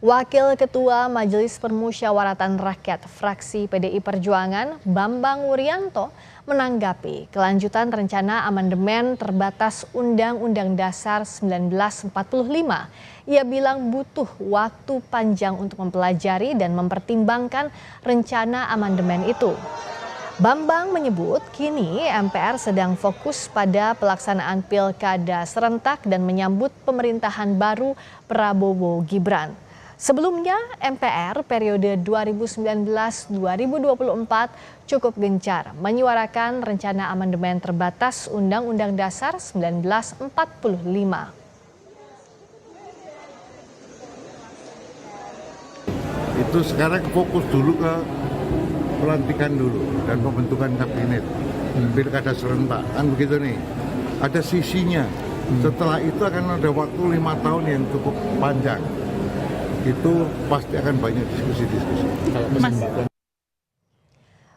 Wakil Ketua Majelis Permusyawaratan Rakyat Fraksi PDI Perjuangan, Bambang Wuryanto, menanggapi kelanjutan rencana amandemen terbatas Undang-Undang Dasar 1945. Ia bilang butuh waktu panjang untuk mempelajari dan mempertimbangkan rencana amandemen itu. Bambang menyebut kini MPR sedang fokus pada pelaksanaan pilkada serentak dan menyambut pemerintahan baru Prabowo Gibran. Sebelumnya, MPR periode 2019-2024 cukup gencar menyuarakan rencana amandemen terbatas Undang-Undang Dasar 1945. Itu sekarang fokus dulu ke pelantikan dulu dan pembentukan kabinet. Pilkada serentak, kan begitu nih. Ada sisinya. Setelah itu akan ada waktu 5 tahun yang cukup panjang. Itu pasti akan banyak diskusi-diskusi.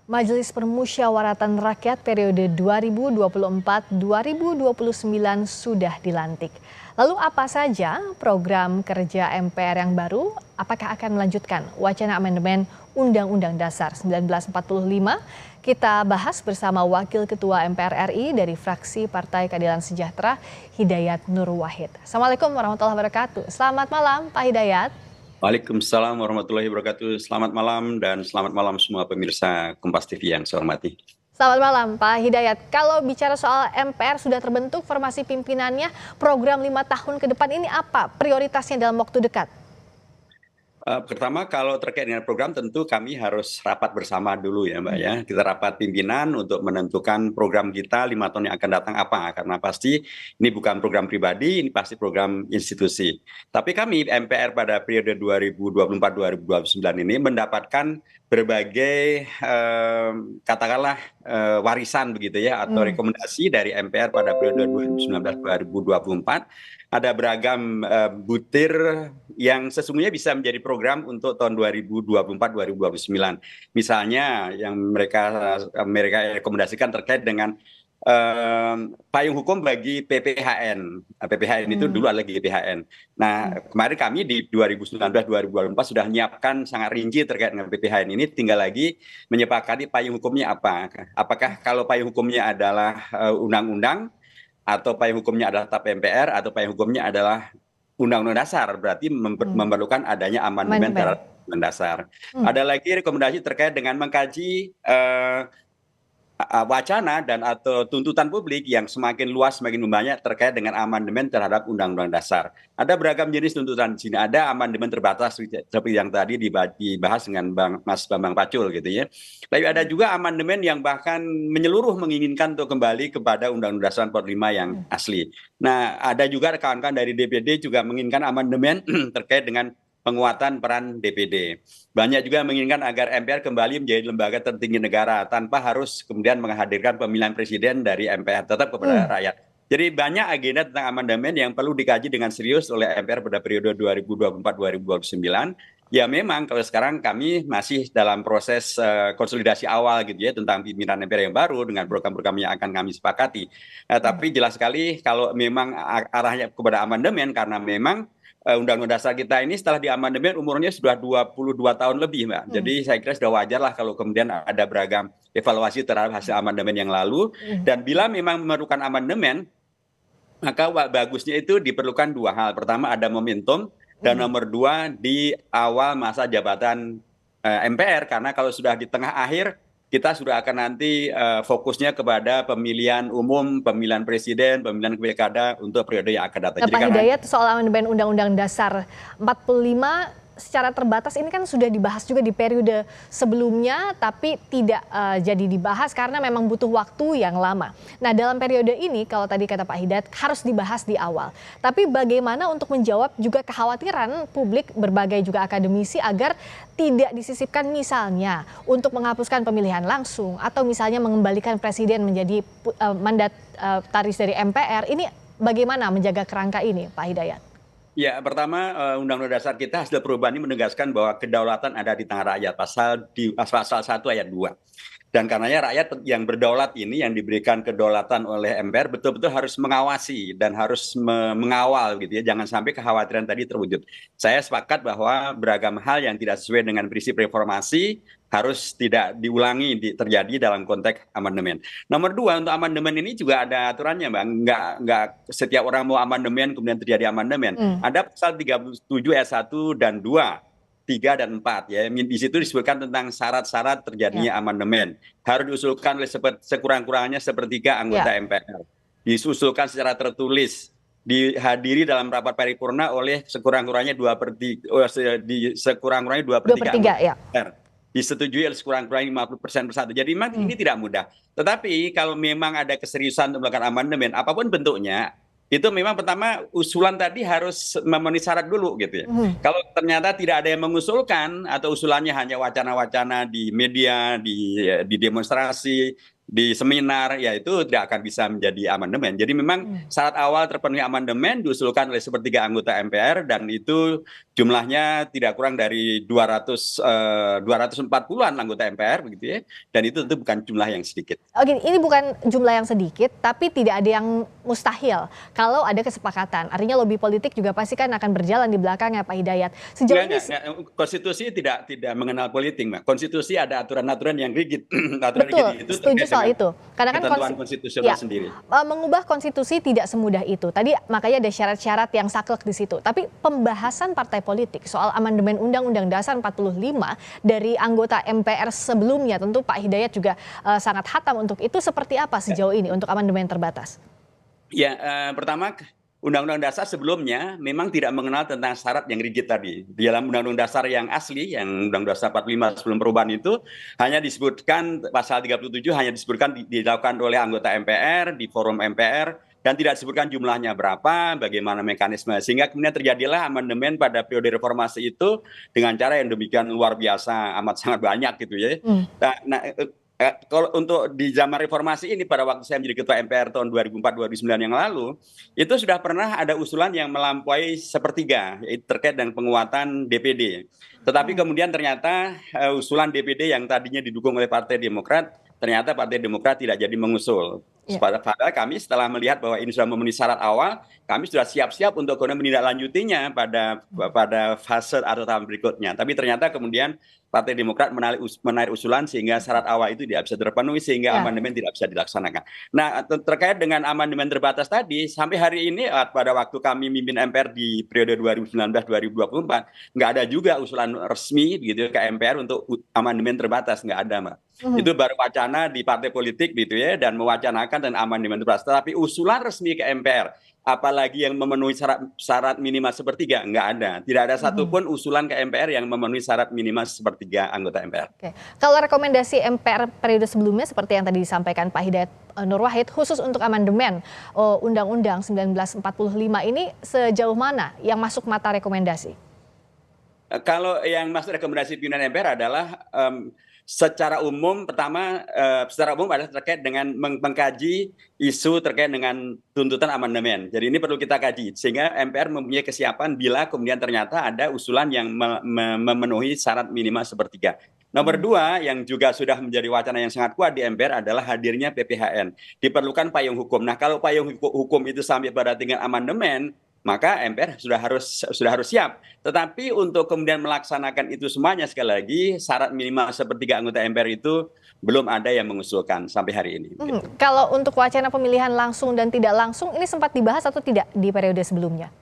Majelis Permusyawaratan Rakyat periode 2024-2029 sudah dilantik. Lalu apa saja program kerja MPR yang baru? Apakah akan melanjutkan wacana amandemen Undang-Undang Dasar 1945? Kita bahas bersama Wakil Ketua MPR RI dari fraksi Partai Keadilan Sejahtera, Hidayat Nur Wahid. Assalamualaikum warahmatullahi wabarakatuh. Selamat malam, Pak Hidayat. Waalaikumsalam warahmatullahi wabarakatuh. Selamat malam dan selamat malam semua pemirsa Kompas TV yang saya hormati. Selamat malam Pak Hidayat. Kalau bicara soal MPR sudah terbentuk formasi pimpinannya, program 5 tahun ke depan ini apa prioritasnya dalam waktu dekat? Pertama kalau terkait dengan program tentu kami harus rapat bersama dulu ya Mbak ya. Kita rapat pimpinan untuk menentukan program kita 5 tahun yang akan datang apa. Karena pasti ini bukan program pribadi, ini pasti program institusi. Tapi kami MPR pada periode 2024-2029 ini mendapatkan berbagai katakanlah warisan begitu ya atau rekomendasi dari MPR pada periode 2019-2024. Ada beragam butir yang sesungguhnya bisa menjadi program untuk tahun 2024-2029. Misalnya yang mereka rekomendasikan terkait dengan payung hukum bagi PPHN. PPHN itu dulu adalah GPHN. Nah, kemarin kami di 2019-2024 sudah menyiapkan sangat rinci terkait dengan PPHN ini. Tinggal lagi menyepakati payung hukumnya apa. Apakah kalau payung hukumnya adalah undang-undang, atau payung hukumnya adalah TAP MPR, atau payung hukumnya adalah Undang-Undang Dasar, berarti memerlukan adanya amandemen terhadap Undang-Undang Dasar. Ada lagi rekomendasi terkait dengan mengkaji wacana dan atau tuntutan publik yang semakin luas, semakin banyak terkait dengan amandemen terhadap Undang-Undang Dasar. Ada beragam jenis tuntutan di sini. Ada amandemen terbatas seperti yang tadi dibahas dengan Mas Bambang Pacul gitu ya. Tapi ada juga amandemen yang bahkan menyeluruh menginginkan untuk kembali kepada Undang-Undang Dasar 45 yang asli. Nah, ada juga kawan-kawan dari DPD juga menginginkan amandemen terkait dengan penguatan peran DPD. Banyak juga menginginkan agar MPR kembali menjadi lembaga tertinggi negara tanpa harus kemudian menghadirkan pemilihan presiden dari MPR, tetap kepada rakyat. Jadi banyak agenda tentang amandemen yang perlu dikaji dengan serius oleh MPR pada periode 2024-2029. Ya memang kalau sekarang kami masih dalam proses konsolidasi awal gitu ya tentang pimpinan MPR yang baru dengan program-program yang akan kami sepakati. Tapi jelas sekali kalau memang arahnya kepada amandemen karena memang Undang-Undang Dasar kita ini setelah diamandemen umurnya sudah 22 tahun lebih, Mbak. Jadi saya kira sudah wajar lah kalau kemudian ada beragam evaluasi terhadap hasil amandemen yang lalu. Dan bila memang memerlukan amandemen, maka bagusnya itu diperlukan 2 hal. Pertama ada momentum, dan nomor 2 di awal masa jabatan MPR. Karena kalau sudah di tengah akhir, kita sudah akan nanti fokusnya kepada pemilihan umum, pemilihan presiden, pemilihan pilkada untuk periode yang akan datang. Nah, Pak Hidayat, soal amandemen Undang-Undang Dasar 45 secara terbatas ini kan sudah dibahas juga di periode sebelumnya, tapi tidak jadi dibahas karena memang butuh waktu yang lama. Nah, dalam periode ini kalau tadi kata Pak Hidayat harus dibahas di awal. Tapi bagaimana untuk menjawab juga kekhawatiran publik berbagai juga akademisi agar tidak disisipkan misalnya untuk menghapuskan pemilihan langsung atau misalnya mengembalikan presiden menjadi mandataris dari MPR. Ini bagaimana menjaga kerangka ini, Pak Hidayat? Ya, pertama Undang-Undang Dasar kita hasil perubahan ini menegaskan bahwa kedaulatan ada di tangan rakyat, pasal 1 ayat 2. Dan karenanya rakyat yang berdaulat ini, yang diberikan kedaulatan oleh MPR, betul-betul harus mengawasi dan harus mengawal gitu ya, jangan sampai kekhawatiran tadi terwujud. Saya sepakat bahwa beragam hal yang tidak sesuai dengan prinsip reformasi harus tidak diulangi terjadi dalam konteks amandemen. Nomor dua, untuk amandemen ini juga ada aturannya, Bang. Nggak setiap orang mau amandemen kemudian terjadi amandemen. Ada pasal 37 ayat 1 dan 2. 3 dan 4 ya. Di situ disebutkan tentang syarat-syarat terjadinya amandemen. Harus diusulkan oleh sekurang-kurangnya sepertiga anggota MPR. Diusulkan secara tertulis, dihadiri dalam rapat paripurna oleh sekurang-kurangnya 2/3 anggota MPR. Disetujui oleh sekurang-kurangnya 50% bersatu. Jadi memang ini tidak mudah. Tetapi kalau memang ada keseriusan untuk melakukan amandemen, apapun bentuknya, itu memang pertama usulan tadi harus memenuhi syarat dulu gitu ya. Kalau ternyata tidak ada yang mengusulkan atau usulannya hanya wacana-wacana di media, di demonstrasi, di seminar, ya itu tidak akan bisa menjadi amandemen. Jadi memang syarat awal terpenuhi amandemen diusulkan oleh sepertiga anggota MPR dan itu jumlahnya tidak kurang dari 240-an anggota MPR begitu ya. Dan itu tentu bukan jumlah yang sedikit. Oke, ini bukan jumlah yang sedikit, tapi tidak ada yang mustahil kalau ada kesepakatan. Artinya lobby politik juga pasti kan akan berjalan di belakangnya, Pak Hidayat. Sejauh ini konstitusi tidak mengenal politik, Mbak. Konstitusi ada aturan-aturan yang rigid. Betul, rigid itu setuju soal itu. Karena kan konstitusional sendiri. Mengubah konstitusi tidak semudah itu. Tadi makanya ada syarat-syarat yang saklek di situ. Tapi pembahasan partai politik soal amandemen Undang-Undang Dasar 45 dari anggota MPR sebelumnya, tentu Pak Hidayat juga sangat hatam untuk itu, seperti apa sejauh ini untuk amandemen terbatas? Ya, pertama Undang-Undang Dasar sebelumnya memang tidak mengenal tentang syarat yang rigid tadi. Di dalam Undang-Undang Dasar yang asli, yang Undang-Undang Dasar 45 sebelum perubahan itu, hanya disebutkan pasal 37 hanya disebutkan dilakukan oleh anggota MPR, di forum MPR, dan tidak disebutkan jumlahnya berapa, bagaimana mekanisme. Sehingga kemudian terjadilah amandemen pada periode reformasi itu dengan cara yang demikian luar biasa, amat sangat banyak gitu ya. Kalau untuk di zaman reformasi ini, pada waktu saya menjadi ketua MPR tahun 2004-2009 yang lalu, itu sudah pernah ada usulan yang melampaui sepertiga, yaitu terkait dengan penguatan DPD. Tetapi kemudian ternyata usulan DPD yang tadinya didukung oleh Partai Demokrat, ternyata Partai Demokrat tidak jadi mengusul. Padahal kami setelah melihat bahwa ini sudah memenuhi syarat awal, kami sudah siap-siap untuk kemudian menindaklanjutinya pada fase atau tahap berikutnya. Tapi ternyata kemudian Partai Demokrat menarik usulan sehingga syarat awal itu tidak bisa terpenuhi, sehingga amandemen tidak bisa dilaksanakan. Nah, terkait dengan amandemen terbatas tadi, sampai hari ini pada waktu kami mimpin MPR di periode 2019-2024, nggak ada juga usulan resmi gitu ke MPR untuk amandemen terbatas, nggak ada, Mbak. Itu baru wacana di partai politik gitu ya, dan mewacanakan tentang amandemen terbatas. Tapi usulan resmi ke MPR, apalagi yang memenuhi syarat minimal sepertiga, nggak ada. Tidak ada satupun usulan ke MPR yang memenuhi syarat minimal sepertiga anggota MPR. Oke. Kalau rekomendasi MPR periode sebelumnya seperti yang tadi disampaikan Pak Hidayat Nur Wahid, khusus untuk amandemen Undang-Undang 1945 ini sejauh mana yang masuk mata rekomendasi? Kalau yang masuk rekomendasi pimpinan MPR adalah secara umum, pertama secara umum adalah terkait dengan mengkaji isu terkait dengan tuntutan amandemen. Jadi ini perlu kita kaji sehingga MPR mempunyai kesiapan bila kemudian ternyata ada usulan yang memenuhi syarat minimal sepertiga. Nomor dua, yang juga sudah menjadi wacana yang sangat kuat di MPR adalah hadirnya PPHN. Diperlukan payung hukum. Nah, kalau payung hukum itu sampai pada tingkat amandemen, maka MPR sudah harus siap. Tetapi untuk kemudian melaksanakan itu semuanya, sekali lagi syarat minimal sepertiga anggota MPR itu belum ada yang mengusulkan sampai hari ini. Kalau untuk wacana pemilihan langsung dan tidak langsung, ini sempat dibahas atau tidak di periode sebelumnya?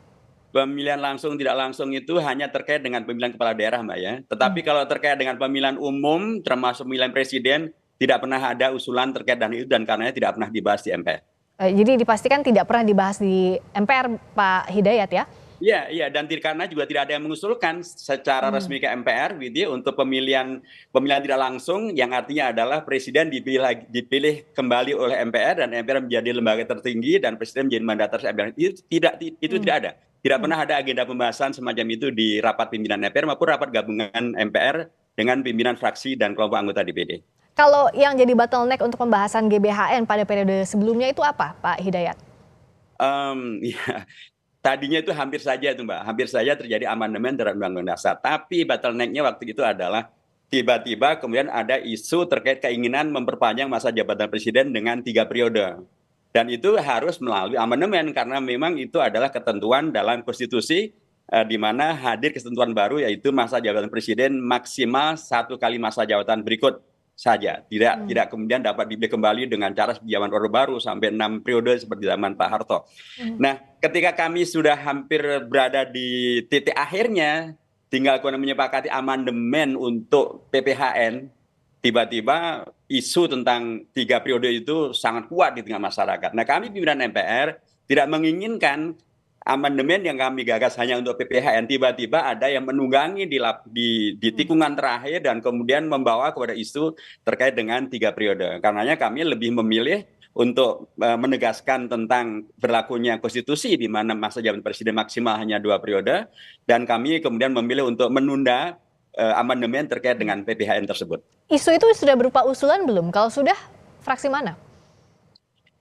Pemilihan langsung tidak langsung itu hanya terkait dengan pemilihan kepala daerah, Mbak ya. Tetapi kalau terkait dengan pemilihan umum, termasuk pemilihan presiden, tidak pernah ada usulan terkait dengan itu dan karenanya tidak pernah dibahas di MPR. Jadi dipastikan tidak pernah dibahas di MPR, Pak Hidayat ya? Iya, dan karena juga tidak ada yang mengusulkan secara resmi ke MPR gitu ya, untuk pemilihan tidak langsung, yang artinya adalah presiden dipilih kembali oleh MPR dan MPR menjadi lembaga tertinggi dan presiden menjadi mandataris MPR. Itu tidak ada. Tidak pernah ada agenda pembahasan semacam itu di rapat pimpinan MPR maupun rapat gabungan MPR dengan pimpinan fraksi dan kelompok anggota DPD. Kalau yang jadi bottleneck untuk pembahasan GBHN pada periode sebelumnya itu apa, Pak Hidayat? Ya, tadinya itu hampir saja itu, Mbak. Hampir saja terjadi amandemen terhadap Undang-Undang Dasar. Tapi bottleneck-nya waktu itu adalah tiba-tiba kemudian ada isu terkait keinginan memperpanjang masa jabatan presiden dengan 3 periode. Dan itu harus melalui amandemen karena memang itu adalah ketentuan dalam konstitusi di mana hadir ketentuan baru yaitu masa jabatan presiden maksimal 1 kali masa jabatan berikut saja. Tidak kemudian dapat dipilih kembali dengan cara zaman Orde Baru sampai 6 periode seperti zaman Pak Harto. Nah, ketika kami sudah hampir berada di titik akhirnya, tinggal kemudian menyepakati amandemen untuk PPHN, tiba-tiba isu tentang 3 periode itu sangat kuat di tengah masyarakat. Nah, kami pimpinan MPR tidak menginginkan amandemen yang kami gagas hanya untuk PPHN, tiba-tiba ada yang menunggangi di tikungan terakhir dan kemudian membawa kepada isu terkait dengan 3 periode. Karenanya kami lebih memilih untuk menegaskan tentang berlakunya konstitusi di mana masa jabatan presiden maksimal hanya 2 periode, dan kami kemudian memilih untuk menunda amandemen terkait dengan PPHN tersebut. Isu itu sudah berupa usulan belum? Kalau sudah, fraksi mana?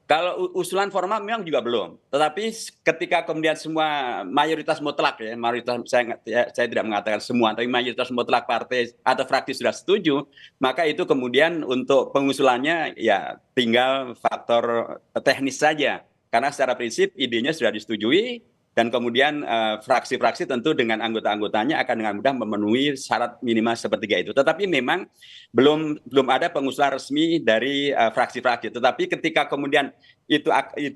Kalau usulan formal memang juga belum. Tetapi ketika kemudian semua mayoritas mutlak ya, mayoritas saya tidak mengatakan semua, tapi mayoritas mutlak partai atau fraksi sudah setuju, maka itu kemudian untuk pengusulannya ya tinggal faktor teknis saja. Karena secara prinsip idenya sudah disetujui, dan kemudian fraksi-fraksi tentu dengan anggota-anggotanya akan dengan mudah memenuhi syarat minimal sepertiga itu. Tetapi memang belum ada pengusulan resmi dari fraksi-fraksi. Tetapi ketika kemudian itu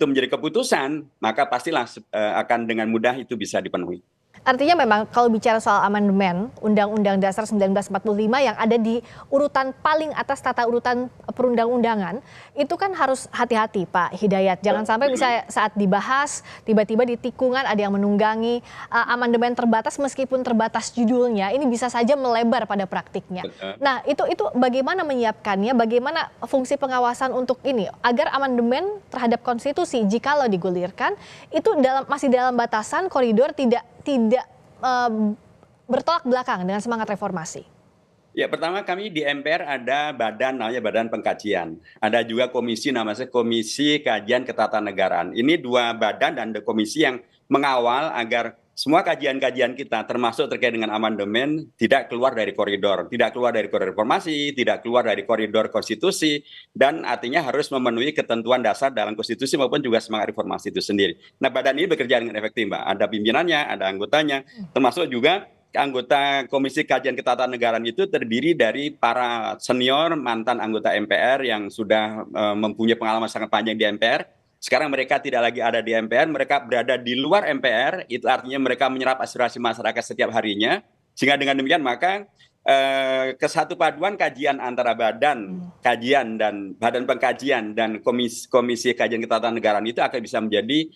menjadi keputusan, maka pastilah akan dengan mudah itu bisa dipenuhi. Artinya memang kalau bicara soal amandemen Undang-Undang Dasar 1945 yang ada di urutan paling atas tata urutan perundang-undangan, itu kan harus hati-hati Pak Hidayat. Jangan sampai misalnya saat dibahas tiba-tiba di tikungan ada yang menunggangi amandemen terbatas meskipun terbatas judulnya, ini bisa saja melebar pada praktiknya. Nah, itu bagaimana menyiapkannya, bagaimana fungsi pengawasan untuk ini agar amandemen terhadap konstitusi jikalau digulirkan itu masih dalam batasan koridor tidak bertolak belakang dengan semangat reformasi. Ya, pertama kami di MPR ada badan namanya Badan Pengkajian. Ada juga komisi namanya Komisi Kajian Ketatanegaraan. Ini 2 badan dan komisi yang mengawal agar semua kajian-kajian kita termasuk terkait dengan amandemen tidak keluar dari koridor. Tidak keluar dari koridor reformasi, tidak keluar dari koridor konstitusi, dan artinya harus memenuhi ketentuan dasar dalam konstitusi maupun juga semangat reformasi itu sendiri. Nah, badan ini bekerja dengan efektif, Mbak. Ada pimpinannya, ada anggotanya, termasuk juga anggota Komisi Kajian Ketatanegaraan itu terdiri dari para senior mantan anggota MPR yang sudah mempunyai pengalaman sangat panjang di MPR. Sekarang mereka tidak lagi ada di MPR, mereka berada di luar MPR, itu artinya mereka menyerap aspirasi masyarakat setiap harinya. Sehingga dengan demikian maka kesatu paduan kajian antara badan kajian dan badan pengkajian dan komisi kajian ketatanegaraan itu akan bisa menjadi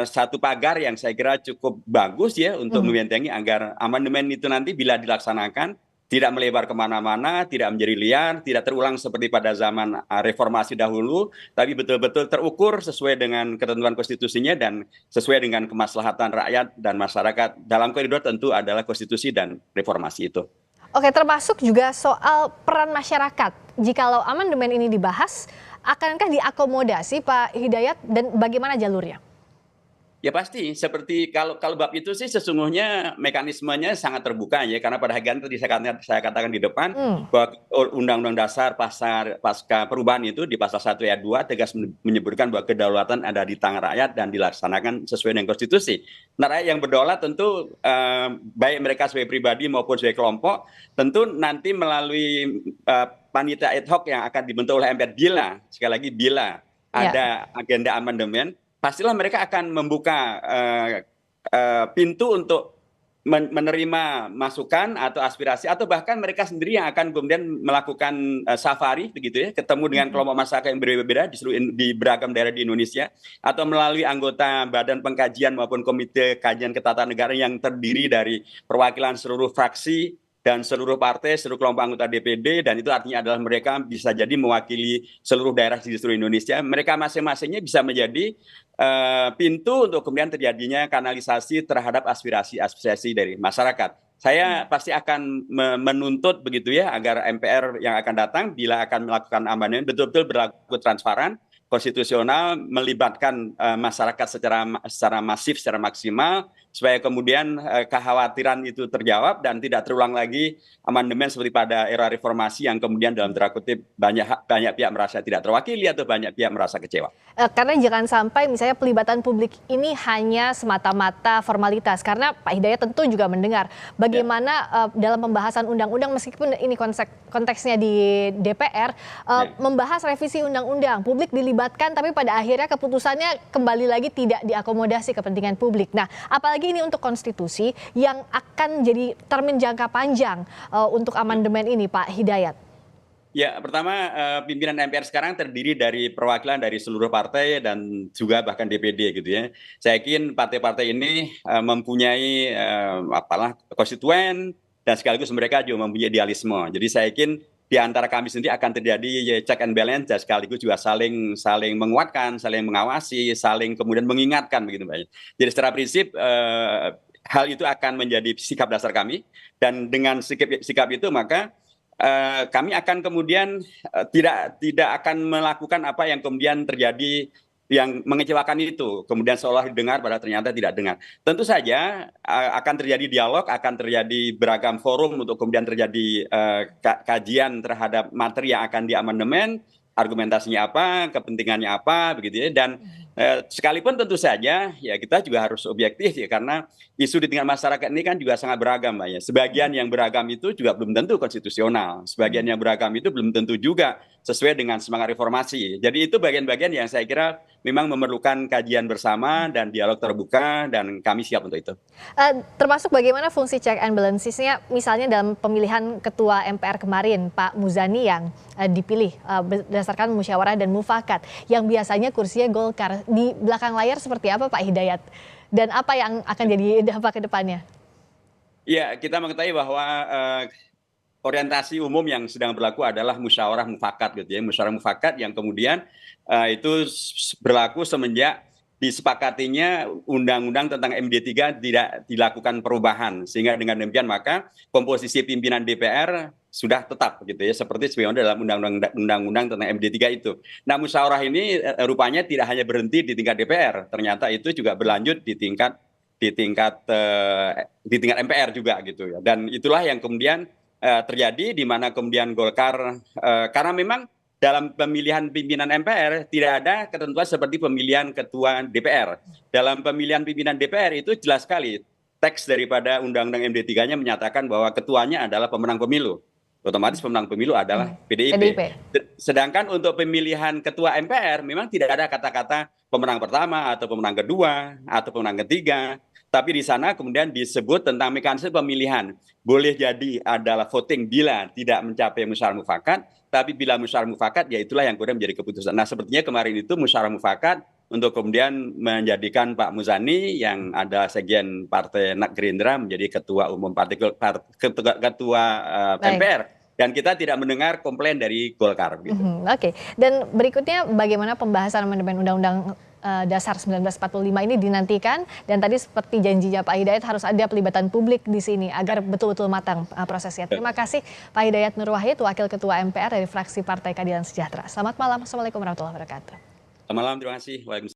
satu pagar yang saya kira cukup bagus ya untuk membentengi agar amandemen itu nanti bila dilaksanakan tidak melebar kemana-mana, tidak menjadi liar, tidak terulang seperti pada zaman reformasi dahulu, tapi betul-betul terukur sesuai dengan ketentuan konstitusinya dan sesuai dengan kemaslahatan rakyat dan masyarakat. Dalam koridor tentu adalah konstitusi dan reformasi itu. Oke, termasuk juga soal peran masyarakat. Jikalau amandemen ini dibahas, akankah diakomodasi Pak Hidayat dan bagaimana jalurnya? Ya pasti, seperti kalau bab itu sih sesungguhnya mekanismenya sangat terbuka ya, karena pada hakikatnya tadi saya katakan di depan bahwa Undang-Undang Dasar pasca perubahan itu di pasal 1 ayat 2 tegas menyebutkan bahwa kedaulatan ada di tangan rakyat dan dilaksanakan sesuai dengan konstitusi. Nah, rakyat yang berdaulat tentu baik mereka sebagai pribadi maupun sebagai kelompok tentu nanti melalui panitia ad hoc yang akan dibentuk oleh MPR bila ada agenda amandemen, pastilah mereka akan membuka pintu untuk menerima masukan atau aspirasi, atau bahkan mereka sendiri yang akan kemudian melakukan safari begitu ya, ketemu dengan kelompok masyarakat yang berbeda di beragam daerah di Indonesia, atau melalui anggota Badan Pengkajian maupun Komite Kajian Ketatanegaraan yang terdiri dari perwakilan seluruh fraksi dan seluruh partai, seluruh kelompok anggota DPD, dan itu artinya adalah mereka bisa jadi mewakili seluruh daerah di seluruh Indonesia. Mereka masing-masingnya bisa menjadi pintu untuk kemudian terjadinya kanalisasi terhadap aspirasi dari masyarakat. Saya pasti akan menuntut begitu ya agar MPR yang akan datang bila akan melakukan amandemen betul-betul berlaku transparan, konstitusional, melibatkan masyarakat secara masif, secara maksimal, supaya kemudian kekhawatiran itu terjawab dan tidak terulang lagi amandemen seperti pada era reformasi yang kemudian dalam tanda kutip banyak pihak merasa tidak terwakili atau banyak pihak merasa kecewa. Karena jangan sampai misalnya pelibatan publik ini hanya semata-mata formalitas, karena Pak Hidayat tentu juga mendengar bagaimana dalam pembahasan undang-undang, meskipun ini konteksnya di DPR, membahas revisi undang-undang, publik dilibatkan tapi pada akhirnya keputusannya kembali lagi tidak diakomodasi kepentingan publik. Nah, apalagi ini untuk konstitusi yang akan jadi termin jangka panjang untuk amandemen ini, Pak Hidayat. Ya, pertama pimpinan MPR sekarang terdiri dari perwakilan dari seluruh partai dan juga bahkan DPD gitu ya. Saya yakin partai-partai ini mempunyai konstituen dan sekaligus mereka juga mempunyai idealisme. Jadi saya yakin di antara kami sendiri akan terjadi check and balance dan sekaligus juga saling menguatkan, saling mengawasi, saling kemudian mengingatkan begitu Mbak. Jadi secara prinsip hal itu akan menjadi sikap dasar kami, dan dengan sikap itu maka kami akan kemudian tidak akan melakukan apa yang kemudian terjadi yang mengecewakan itu, kemudian seolah didengar padahal ternyata tidak dengar. Tentu saja akan terjadi dialog, akan terjadi beragam forum untuk kemudian terjadi kajian terhadap materi yang akan diamandemen, argumentasinya apa, kepentingannya apa, begitu ya. Dan sekalipun tentu saja ya kita juga harus objektif ya, karena isu di tingkat masyarakat ini kan juga sangat beragam Mbak ya. Sebagian yang beragam itu juga belum tentu konstitusional, sebagian yang beragam itu belum tentu juga sesuai dengan semangat reformasi. Jadi itu bagian-bagian yang saya kira memang memerlukan kajian bersama dan dialog terbuka, dan kami siap untuk itu. Termasuk bagaimana fungsi check and balances-nya misalnya dalam pemilihan ketua MPR kemarin, Pak Muzani yang dipilih berdasarkan musyawarah dan mufakat, yang biasanya kursinya Golkar. Di belakang layar seperti apa Pak Hidayat? Dan apa yang akan jadi dampak ke depannya? Ya, kita mengetahui bahwa orientasi umum yang sedang berlaku adalah musyawarah mufakat gitu ya. Musyawarah mufakat yang kemudian itu berlaku semenjak disepakatinya undang-undang tentang MD3 tidak dilakukan perubahan, sehingga dengan demikian maka komposisi pimpinan DPR sudah tetap gitu ya, seperti sebagaimana dalam undang-undang tentang MD3 itu. Nah, musyawarah ini rupanya tidak hanya berhenti di tingkat DPR, ternyata itu juga berlanjut di tingkat MPR juga gitu ya. Dan itulah yang kemudian terjadi di mana kemudian Golkar karena memang dalam pemilihan pimpinan MPR tidak ada ketentuan seperti pemilihan ketua DPR. Dalam pemilihan pimpinan DPR itu jelas sekali teks daripada undang-undang MD3-nya menyatakan bahwa ketuanya adalah pemenang pemilu. Otomatis pemenang pemilu adalah PDIP. Sedangkan untuk pemilihan ketua MPR memang tidak ada kata-kata pemenang pertama atau pemenang kedua atau pemenang ketiga. Tapi di sana kemudian disebut tentang mekanisme pemilihan. Boleh jadi adalah voting bila tidak mencapai musyawarah mufakat, tapi bila musyawarah mufakat ya itulah yang kemudian menjadi keputusan. Nah, sepertinya kemarin itu musyawarah mufakat untuk kemudian menjadikan Pak Muzani yang ada sekjen Partai Gerindra menjadi ketua umum ketua MPR. Dan kita tidak mendengar komplain dari Golkar. Gitu. Oke. Dan berikutnya bagaimana pembahasan amandemen Undang-Undang Dasar 1945 ini dinantikan, dan tadi seperti janjinya Pak Hidayat harus ada pelibatan publik di sini agar betul-betul matang prosesnya. Terima kasih Pak Hidayat Nur Wahid, Wakil Ketua MPR dari fraksi Partai Keadilan Sejahtera. Selamat malam. Assalamualaikum warahmatullahi wabarakatuh. Selamat malam, terima kasih. Waalaikumsalam.